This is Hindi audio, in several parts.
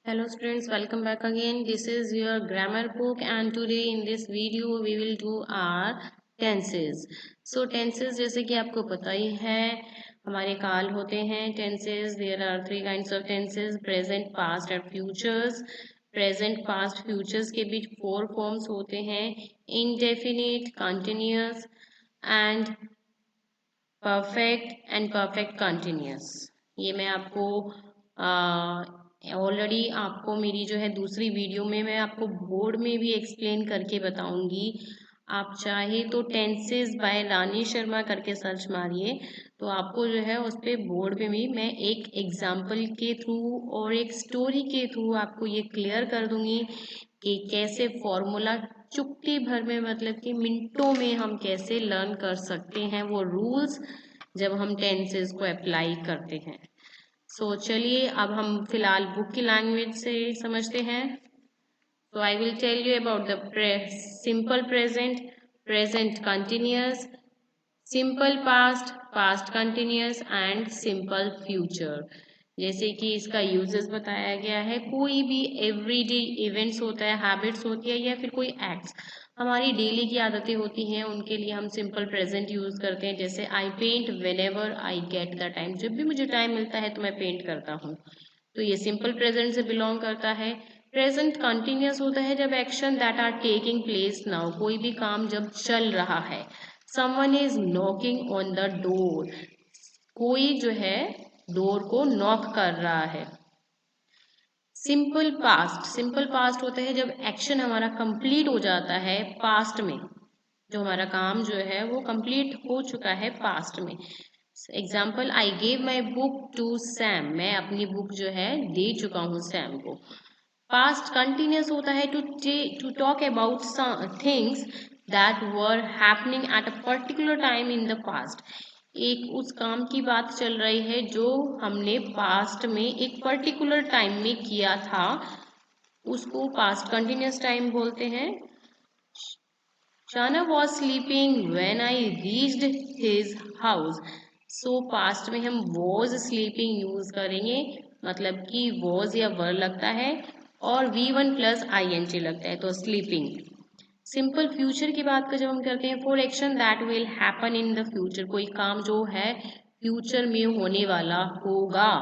Hello students, welcome back again. This is your grammar book and today in this video we will do our tenses. So tenses जैसे कि आपको पता ही है हमारे काल होते हैं tenses. There are three kinds of tenses: present, past and futures. Present, past, futures के बीच four forms होते हैं: indefinite, continuous and perfect continuous. ये मैं आपको ऑलरेडी आपको मेरी जो है दूसरी वीडियो में मैं आपको बोर्ड में भी एक्सप्लेन करके बताऊंगी। आप चाहे तो टेंसेस बाय रानी शर्मा करके सर्च मारिए तो आपको जो है उस पर बोर्ड पे भी मैं एक एग्जाम्पल के थ्रू और एक स्टोरी के थ्रू आपको ये क्लियर कर दूंगी कि कैसे फॉर्मूला चुटकी भर में मतलब कि मिनटों में हम कैसे लर्न कर सकते हैं वो रूल्स जब हम टेंसेस को अप्लाई करते हैं। सो चलिए अब हम फिलहाल बुक की लैंग्वेज से समझते हैं। So I will tell you about the simple present, present continuous, simple past, past continuous and simple future। जैसे कि इसका यूजेस बताया गया है, कोई भी एवरीडे इवेंट्स होता है, हैबिट्स होती है या फिर कोई एक्ट्स हमारी डेली की आदतें होती हैं उनके लिए हम सिंपल प्रेजेंट यूज करते हैं। जैसे I paint whenever I get the time, जब भी मुझे टाइम मिलता है तो मैं पेंट करता हूँ, तो ये सिंपल प्रेजेंट से बिलोंग करता है। प्रेजेंट कंटिन्यूअस होता है जब action that are taking place now, कोई भी काम जब चल रहा है। Someone is knocking on the door, कोई जो है डोर को नॉक कर रहा है। सिंपल पास्ट होता है जब एक्शन हमारा कंप्लीट हो जाता है पास्ट में, जो हमारा काम जो है वो कंप्लीट हो चुका है पास्ट में। Example, I gave my book to Sam, मैं अपनी बुक जो है दे चुका हूँ सैम को। पास्ट कंटिन्यूस होता है to talk about things that were happening at a particular time in the past, एक उस काम की बात चल रही है जो हमने पास्ट में एक पर्टिकुलर टाइम में किया था, उसको पास्ट कंटिन्यूस टाइम बोलते हैं। शाना was sleeping when I reached his house, so past में हम वॉज स्लीपिंग यूज करेंगे, मतलब कि वॉज या वर लगता है और V1 प्लस ING लगता है तो स्लीपिंग। सिंपल फ्यूचर की बात कर जब हम करते हैं, for action that will happen in the future, कोई काम जो है फ्यूचर में होने वाला होगा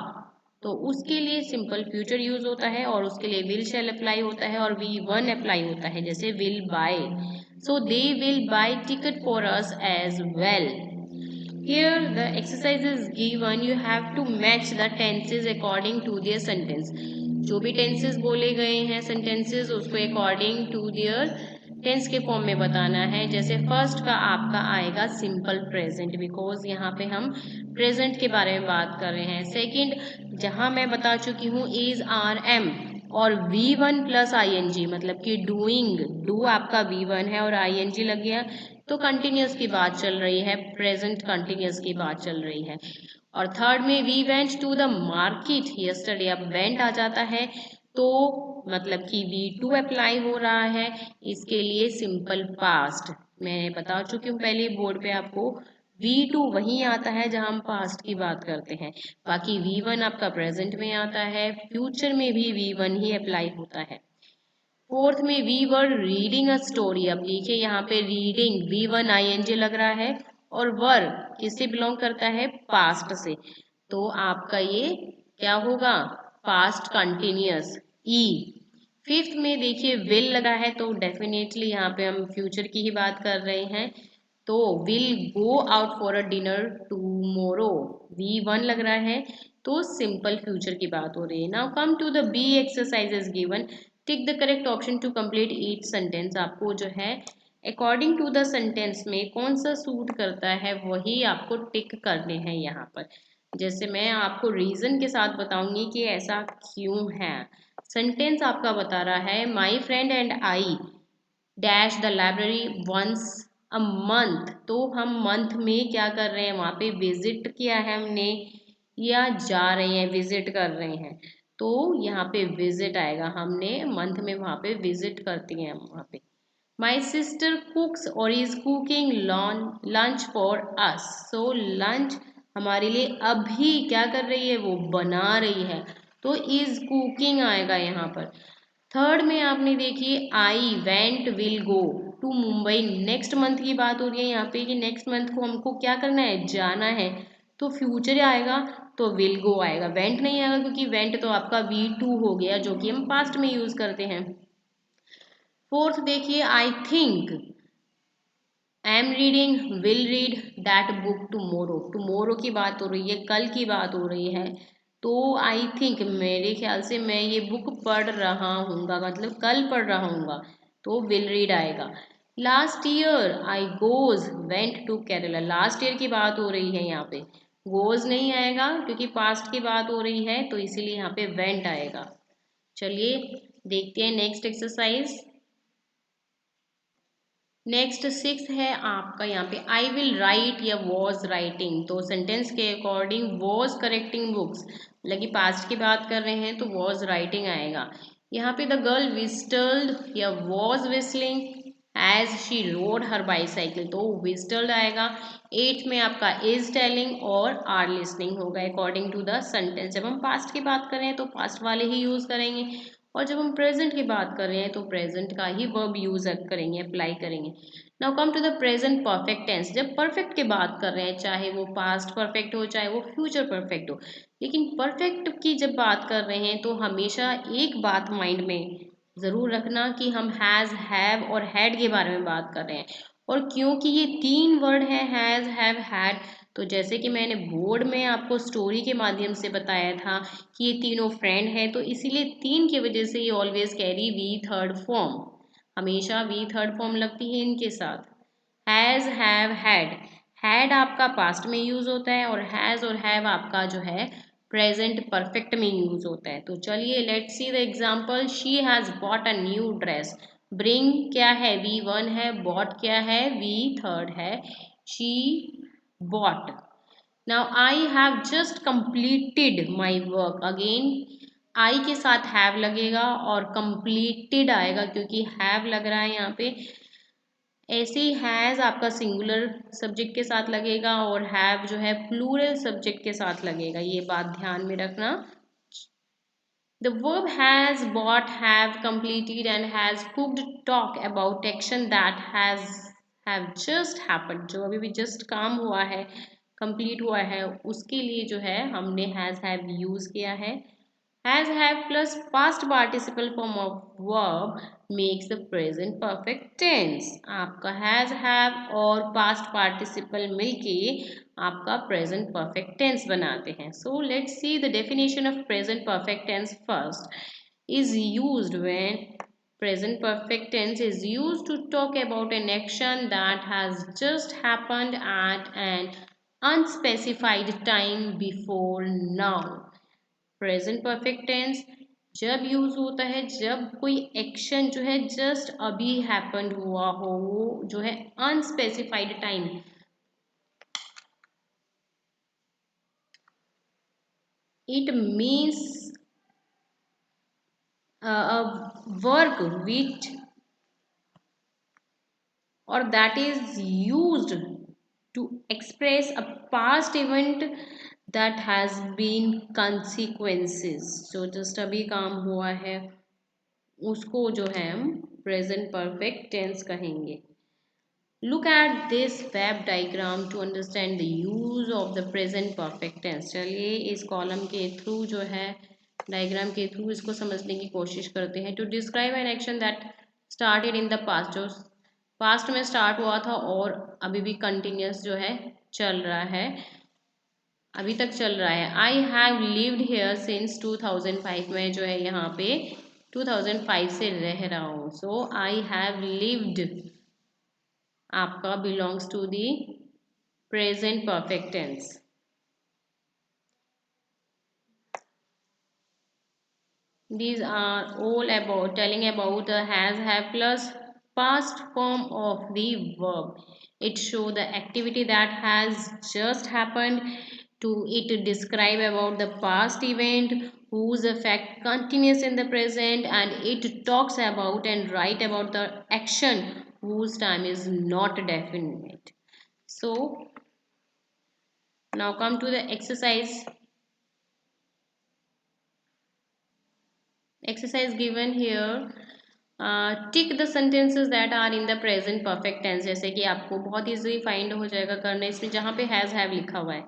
तो उसके लिए सिंपल फ्यूचर यूज होता है और उसके लिए विल शैल अप्लाई होता है और V1 अप्लाई होता है, जैसे will buy, so they will buy ticket for us as well. Here the exercise is given, you have to match the tenses according to their sentence। जो भी tenses बोले गए हैं sentences उसको according to their टेंस के फॉर्म में बताना है। जैसे फर्स्ट का आपका आएगा सिंपल प्रेजेंट, बिकॉज यहाँ पे हम प्रेजेंट के बारे में बात कर रहे हैं। सेकंड, जहाँ मैं बता चुकी हूँ इज आर एम और V1 प्लस ING, मतलब कि डूइंग, डू आपका V1 है और ING लग गया तो कंटिन्यूस की बात चल रही है, प्रेजेंट कंटिन्यूस की बात चल रही है। और थर्ड में we went to the market yesterday, अब वेंट आ जाता है तो मतलब कि V2 अप्लाई हो रहा है, इसके लिए सिंपल पास्ट मैं बता चुकी हूँ पहले बोर्ड पे आपको, V2 वहीं आता है जहां हम पास्ट की बात करते हैं, बाकी V1 आपका प्रेजेंट में आता है, फ्यूचर में भी V1 ही अप्लाई होता है। फोर्थ में we were reading a story, अब देखिए यहाँ पे रीडिंग V1 ING लग रहा है और वर किससे बिलोंग करता है, पास्ट से, तो आपका ये क्या होगा, पास्ट कंटिन्यूअस ई। फिफ्थ में देखिए विल लगा है तो डेफिनेटली यहाँ पे हम फ्यूचर की ही बात कर रहे हैं, तो will go out for a dinner tomorrow, V1 लग रहा है तो सिंपल फ्यूचर की बात हो रही है। Now come to the B exercise is given, tick the correct option to complete each sentence, आपको जो है अकॉर्डिंग टू द सेंटेंस में कौन सा सूट करता है वही आपको टिक करने हैं यहाँ पर। जैसे मैं आपको रीजन के साथ बताऊंगी कि ऐसा क्यों है। सेंटेंस आपका बता रहा है my friend and I dash the library once a month, तो हम मंथ में क्या कर रहे हैं, वहाँ पे विजिट किया है हमने या जा रहे हैं विजिट कर रहे हैं, तो यहाँ पे विजिट आएगा, हमने मंथ में वहाँ पे विजिट करती हैं वहाँ पे। माई सिस्टर कुक्स और is cooking lunch for us, so lunch हमारे लिए अभी क्या कर रही है, वो बना रही है, तो इज कुकिंग आएगा यहाँ पर। थर्ड में आपने देखिए I went will go to Mumbai, next month की बात हो रही है यहाँ पे कि नेक्स्ट मंथ को हमको क्या करना है, जाना है, तो फ्यूचर आएगा तो विल गो आएगा, वेंट नहीं आएगा क्योंकि वेंट तो आपका V2 हो गया जो कि हम पास्ट में यूज करते हैं। फोर्थ देखिए I think I am reading will read that book tomorrow, tomorrow की बात हो रही है, कल की बात हो रही है, तो आई थिंक मेरे ख्याल से मैं ये बुक पढ़ रहा हूँगा, मतलब कल पढ़ रहा हूँगा, तो विल रीड आएगा। Last year I goes went to Kerala, last year की बात हो रही है यहाँ पे, गोज नहीं आएगा क्योंकि पास्ट की बात हो रही है, तो इसीलिए यहाँ पे वेंट आएगा। चलिए देखते हैं नेक्स्ट एक्सरसाइज। नेक्स्ट सिक्स है आपका यहाँ पे आई विल राइट या वॉज राइटिंग, तो सेंटेंस के अकॉर्डिंग वॉज करेक्टिंग बुक्स, मतलब कि पास्ट की बात कर रहे हैं तो वॉज राइटिंग आएगा। यहाँ पे द गर्ल विस्टल्ड या was whistling as she rode her bicycle, तो विस्टल्ड आएगा। एट्थ में आपका इज टेलिंग और आर लिसनिंग होगा अकॉर्डिंग टू द सेंटेंस। जब हम पास्ट की बात कर रहे हैं तो पास्ट वाले ही यूज करेंगे, और जब हम प्रेजेंट की बात कर रहे हैं तो प्रेजेंट का ही वर्ब यूज करेंगे, अप्लाई करेंगे। Now come to the present perfect tense, जब परफेक्ट की बात कर रहे हैं चाहे वो पास्ट परफेक्ट हो चाहे वो फ्यूचर परफेक्ट हो, लेकिन परफेक्ट की जब बात कर रहे हैं तो हमेशा एक बात माइंड में जरूर रखना कि हम हैज हैव और हैड के बारे में बात कर रहे हैं। और क्योंकि ये तीन वर्ड है हैज हैव हैड, तो जैसे कि मैंने बोर्ड में आपको स्टोरी के माध्यम से बताया था कि ये तीनों फ्रेंड है, तो इसीलिए तीन की वजह से ये always carry V third form, हमेशा वी थर्ड फॉर्म लगती है इनके साथ। हैज हैव हैड आपका पास्ट में यूज होता है, और हैज और हैव आपका जो है प्रेजेंट परफेक्ट में यूज होता है। तो चलिए let's see the example. She has bought a new dress, bring क्या है, V1 है, बॉट क्या है, V3 है, she bought. Now I have just completed my work, again I के साथ हैव लगेगा और कंप्लीटेड आएगा क्योंकि हैव लग रहा है यहाँ पे। ऐसे ही हैज आपका सिंगुलर सब्जेक्ट के साथ लगेगा और हैव जो है प्लूरल सब्जेक्ट के साथ लगेगा, ये बात ध्यान में रखना। The verb has, bought, have, completed and has cooked talk about action that have just happened, जो अभी भी just काम हुआ है, complete हुआ है, उसके लिए जो है हमने has have use किया है। Has have plus past participle form of verb makes the present perfect tense। आपका has have और past participle मिलके आपका present perfect tense बनाते हैं। So let's see the definition of present perfect tense first। Is used when present perfect tense is used to talk about an action that has just happened at an unspecified time before now। Present perfect tense जब यूज होता है जब कोई एक्शन जो है जस्ट अभी हैपेंड हुआ हो, वो जो है unspecified time, it means work which or that is used to express a past event that has been consequences, जो जस्ट अभी काम हुआ है उसको जो है हम प्रेजेंट परफेक्ट टेंस कहेंगे। Look at this web diagram to understand the use of the present perfect tense। चलिए इस कॉलम के थ्रू जो है डायग्राम के थ्रू इसको समझने की कोशिश करते हैं। To describe an action that started in the past, जो पास्ट में स्टार्ट हुआ था और अभी भी कंटिन्यूस जो है चल रहा है, अभी तक चल रहा है। आई हैव लिव्ड हेयर सिंस 2005, मैं जो है यहाँ पे 2005 से रह रहा हूँ। सो आई हैव लिव्ड आपका belongs to the present perfect tense. These are all about telling about the has have plus past form of the verb. It show the activity that has just happened, to it describe about the past event whose effect continues in the present, and it talks about and write about the action whose time is not definite. So now come to the exercise. exercise given here, tick the sentences that are in the present perfect tense. जैसे कि आपको बहुत इजीली फाइंड हो जाएगा करना, इसमें जहाँ पे हैज़ हैव लिखा हुआ है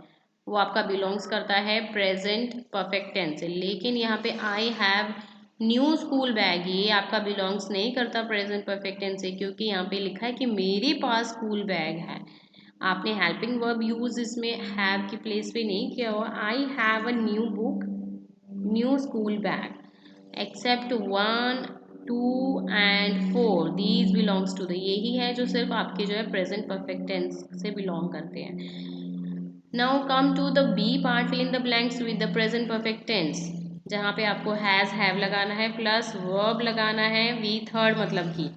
वो आपका बिलोंग्स करता है प्रेजेंट परफेक्ट टेंस से, लेकिन यहाँ पे I have new school bag ये आपका बिलोंग्स नहीं करता प्रेजेंट परफेक्ट टेंस से, क्योंकि यहाँ पे लिखा है कि मेरे पास स्कूल बैग है। आपने हेल्पिंग वर्ब यूज इसमें हैव की प्लेस पे नहीं किया हुआ। I have a new book, new school bag, except 1, 2 and 4 these belongs to the, यही है जो सिर्फ आपके जो है प्रेजेंट परफेक्ट टेंस से बिलोंग करते हैं। Now come to the B part, fill in the blanks with the present perfect tense, जहाँ पे आपको हैज हैव लगाना है प्लस वर्ब लगाना है वी थर्ड, मतलब कि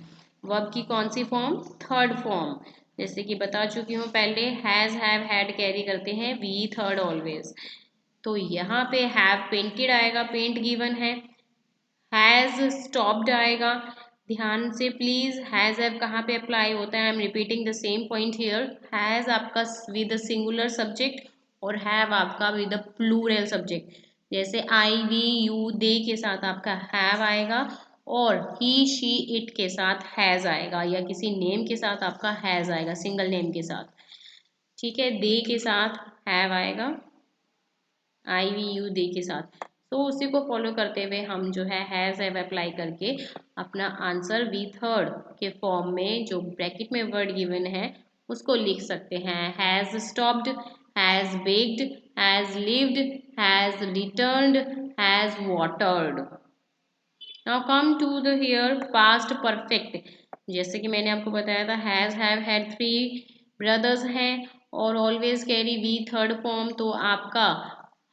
वर्ब की कौन सी फॉर्म, थर्ड फॉर्म। जैसे कि बता चुकी हूँ पहले, हैज हैव हैड कैरी करते हैं वी थर्ड ऑलवेज। तो यहाँ पे हैव पेंटेड आएगा, पेंट गिवन है। हैज स्टॉप्ड आएगा, ध्यान से प्लीज, हैज हैव कहाँ पे अप्लाई होता है, आई am repeating the same point here. Has आपका विद सिंगुलर सब्जेक्ट और हैव आपका विद प्लूरल सब्जेक्ट। जैसे आई वी यू दे के साथ आपका हैव आएगा और ही शी इट के साथ हैज आएगा, या किसी नेम के साथ आपका हैज आएगा, सिंगल नेम के साथ। ठीक है, दे के साथ हैव आएगा, आई वी यू दे के साथ। तो उसी को फॉलो करते हुए हम जो है हैज हैव अप्लाई करके अपना आंसर वी थर्ड के फॉर्म में जो ब्रैकेट में वर्ड गिवन है उसको लिख सकते हैं। Has stopped, has baked, has lived, has returned, has watered. Now come to the here past perfect. जैसे कि मैंने आपको बताया था हैज हैव हैड 3 ब्रदर्स हैं और always carry V third form. तो आपका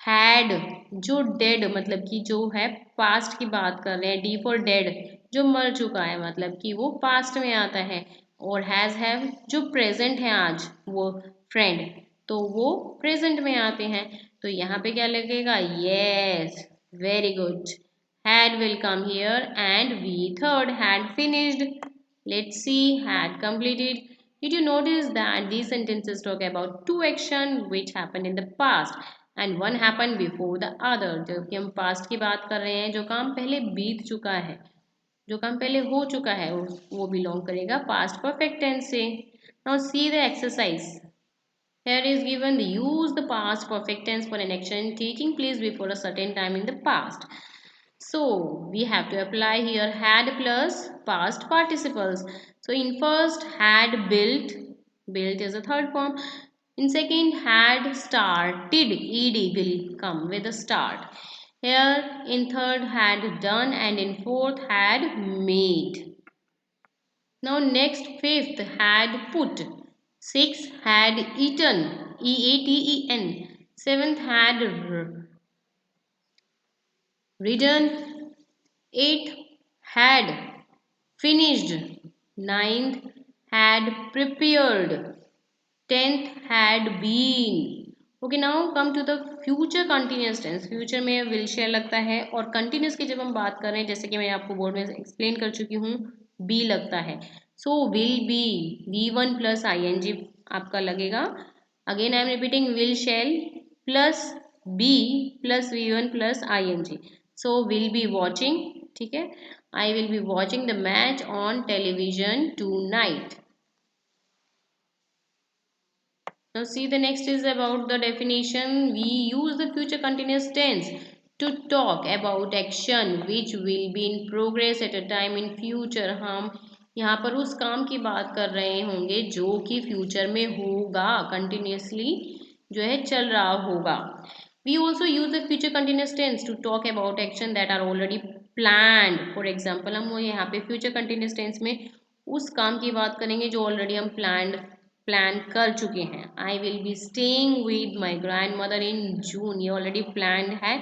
हैड जो डेड, मतलब कि जो है पास्ट की बात कर रहे हैं, डी फॉर डेड जो मर चुका है, मतलब कि वो पास्ट में आता है। और हैज हैव जो प्रेजेंट है आज वो फ्रेंड, तो वो प्रेजेंट में आते हैं। तो यहाँ पे क्या लगेगा, yes very good, had will come here and we third had finished. Let's see, had completed. Did you notice that these sentences talk about two actions which happened in the past and one happened before the other? जबकि हम past की बात कर रहे हैं, जो काम पहले बीत चुका है, जो काम पहले हो चुका है वो बिलोंग करेगा past perfect tense से। Now see the exercise. Here is given the use the past perfect tense for an action taking place before a certain time in the past. So we have to apply here had plus past participles. So in first had built, built is a third form. In second had started, ed will come with a start. Here in third had done and in fourth had made. Now next fifth had put. Sixth had eaten, eaten. Seventh had ridden. Eighth had finished. Ninth had prepared. 10th had been. Okay, now come to the future continuous tense. Future में विल शेयर लगता है और कंटिन्यूस की जब हम बात कर रहे हैं, जैसे कि मैं आपको बोर्ड में एक्सप्लेन कर चुकी हूँ, बी लगता है। So will be, V one plus I N G आपका लगेगा। Again I am repeating, will shall plus be plus V one plus I N G. So will be watching, ठीक है, I will be watching the match on television tonight. Now see, the next is about the definition. We use the future continuous tense to talk about action which will be in progress at a time in future. हम यहाँ पर उस काम की बात कर रहे होंगे जो कि फ्यूचर में होगा, कंटिन्यूसली जो है चल रहा होगा। We also use the future continuous tense to talk about action that are already planned. For example, हम यहाँ पे future continuous tense में उस काम की बात करेंगे जो ऑलरेडी हम प्लान कर चुके हैं। I will be staying with my grandmother in June, ये ऑलरेडी प्लान है,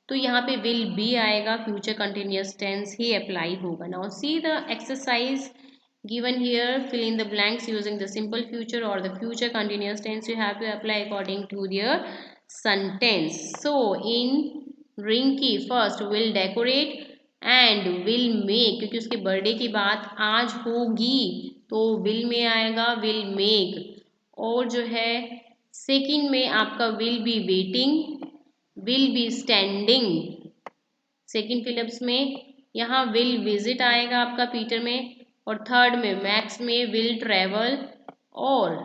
तो यहाँ पे विल बी आएगा, फ्यूचर कंटिन्यूस टेंस ही अप्लाई होगा। Now see the exercise given here, fill in the blanks using the simple future or the future continuous tense. You have to apply according to their sentence. So in Rinky, first will decorate and will make, क्योंकि उसके बर्थडे की बात आज होगी तो विल में आएगा विल मेक। और जो है सेकंड में आपका will be waiting, will be standing. Second फिलिप्स में यहाँ विल विजिट आएगा आपका पीटर में, और थर्ड में मैक्स में विल ट्रेवल, और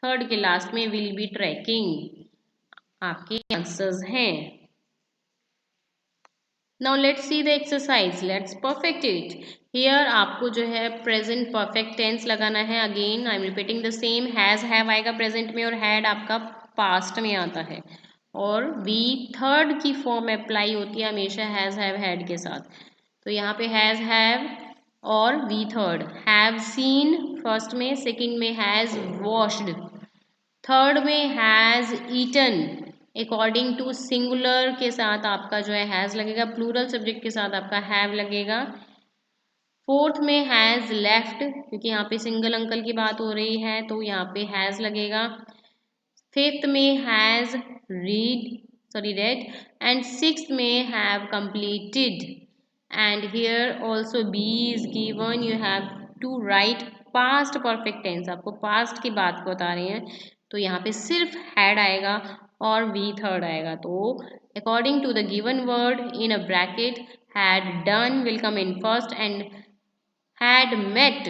थर्ड के लास्ट में विल बी ट्रैकिंग आपके आंसर्स हैं। Now let's see the exercise, let's perfect it. Here आपको जो है प्रेजेंट परफेक्ट टेंस लगाना है। Again I am repeating the same, has have आएगा प्रेजेंट में और हैड आपका पास्ट में आता है, और वी थर्ड की फॉर्म अप्लाई होती है हमेशा हैज हैव हैड के साथ। तो यहाँ पे हैज हैव और V third, have seen first में, सेकंड में हैज वॉश्ड, थर्ड में has eaten. According to singular के साथ आपका जो है हैज लगेगा, प्लूरल सब्जेक्ट के साथ आपका हैव लगेगा। फोर्थ में हैज लेफ्ट, क्योंकि यहाँ पे सिंगल अंकल की बात हो रही है तो यहाँ पे हैज लगेगा। फिफ्थ में हैज रेड, एंड सिक्स्थ में have completed. And here also B is given, you have to write past perfect tense, आपको पास्ट की बात को बता रहे हैं तो यहाँ पे सिर्फ हैड आएगा और वी थर्ड आएगा। तो according to the given word in a bracket, had done will come in first, and had met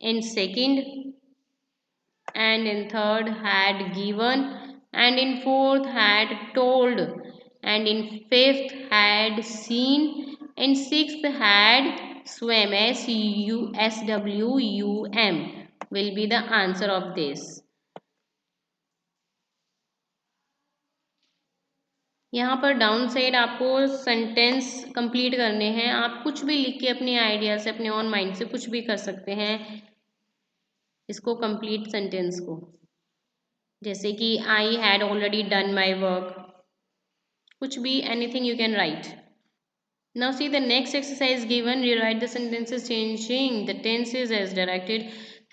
in second, and in third had given, and in fourth had told, and in fifth had seen, and sixth had swam. SWUM will be the answer of this. यहाँ पर डाउन साइड आपको सेंटेंस कंप्लीट करने हैं, आप कुछ भी लिख के अपने आइडिया से, अपने ऑन माइंड से कुछ भी कर सकते हैं इसको कंप्लीट सेंटेंस को, जैसे कि I had already done my work, कुछ भी, anything you can write. Now see the next exercise given, rewrite the sentences changing the tenses as directed,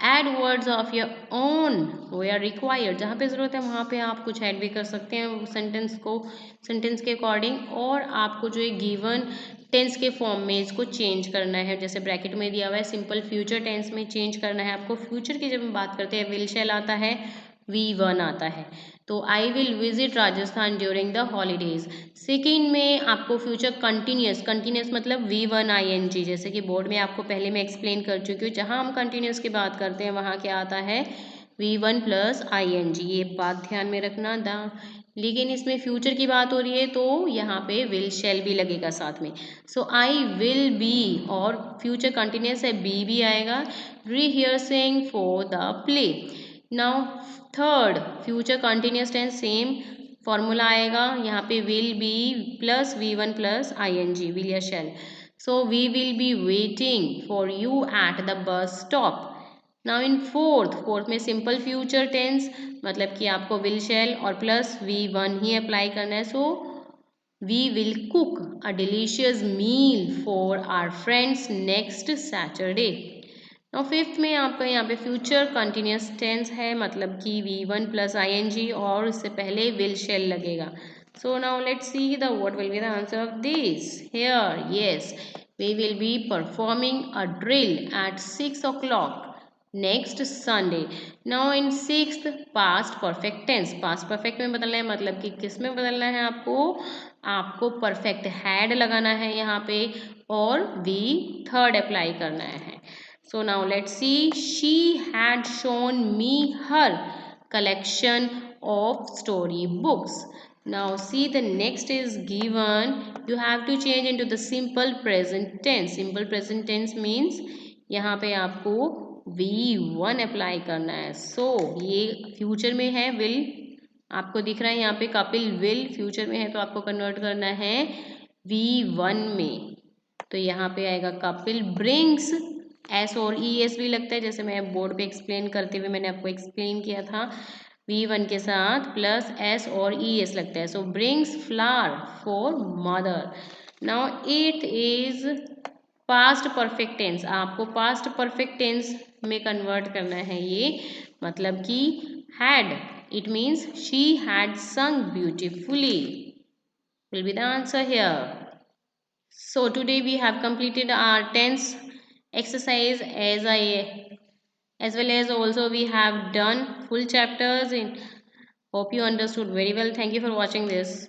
add words of your own where required, जहाँ पे ज़रूरत है वहाँ पे आप कुछ ऐड भी कर सकते हैं सेंटेंस को, सेंटेंस के अकॉर्डिंग, और आपको जो है गिवन टेंस के फॉर्म में इसको चेंज करना है। जैसे ब्रैकेट में दिया हुआ है सिंपल फ्यूचर टेंस में चेंज करना है आपको। फ्यूचर की जब हम बात करते हैं विल शैल आता है, V1 आता है, तो I will visit Rajasthan during the holidays. Second में आपको फ्यूचर कंटिन्यूस, कंटिन्यूस मतलब V1 ING, जैसे कि बोर्ड में आपको पहले मैं एक्सप्लेन कर चुकी हूँ, जहाँ हम कंटिन्यूस की बात करते हैं वहाँ क्या आता है V1 प्लस ING, ये बात ध्यान में रखना दा। लेकिन इसमें फ्यूचर की बात हो रही है तो यहाँ पे विल शैल भी लगेगा साथ में। सो आई विल बी, और फ्यूचर कंटिन्यूस है बी भी आएगा, rehearsing for the play. Now third future continuous tense, same formula आएगा, यहाँ पे will be plus V1 plus ING, will या shall. So we will be waiting for you at the bus stop. Now in fourth में सिंपल फ्यूचर टेंस, मतलब कि आपको विल शैल और प्लस V1 ही अप्लाई करना है। So we will cook a delicious meal for our friends next Saturday. और फिफ्थ में आपका यहाँ पे फ्यूचर कंटिन्यूस टेंस है, मतलब कि V1 प्लस ING और इससे पहले विल शेल लगेगा। So now let's see the what will be the answer of this. Here yes, we will be performing a drill at 6 o'clock next Sunday. Now in sixth past perfect tense, past perfect में बदलना है, मतलब कि किस में बदलना है आपको परफेक्ट हैड लगाना है यहाँ पे और वी थर्ड अप्लाई करना है। So now let's see, she had shown me her collection of story books. Now see the next is given, you have to change into the simple present tense. Simple present tense means यहाँ पे आपको V1 अप्लाई करना है। So ये फ्यूचर में है will, आपको दिख रहा है यहाँ पे कपिल विल, फ्यूचर में है तो आपको कन्वर्ट करना है V1 में। तो यहाँ पे आएगा कपिल ब्रिंग्स, S और ES भी लगता है, जैसे मैं बोर्ड पे एक्सप्लेन करते हुए मैंने आपको एक्सप्लेन किया था, V1 के साथ प्लस S और ES लगता है। So brings flower for mother. Now eight is past perfect tense, आपको पास्ट परफेक्ट टेंस में कन्वर्ट करना है ये, मतलब कि had, it means she had sung beautifully will be the answer here. So today we have completed our tense exercise, as well as also we have done full chapters in. Hope you understood very well. Thank you for watching this.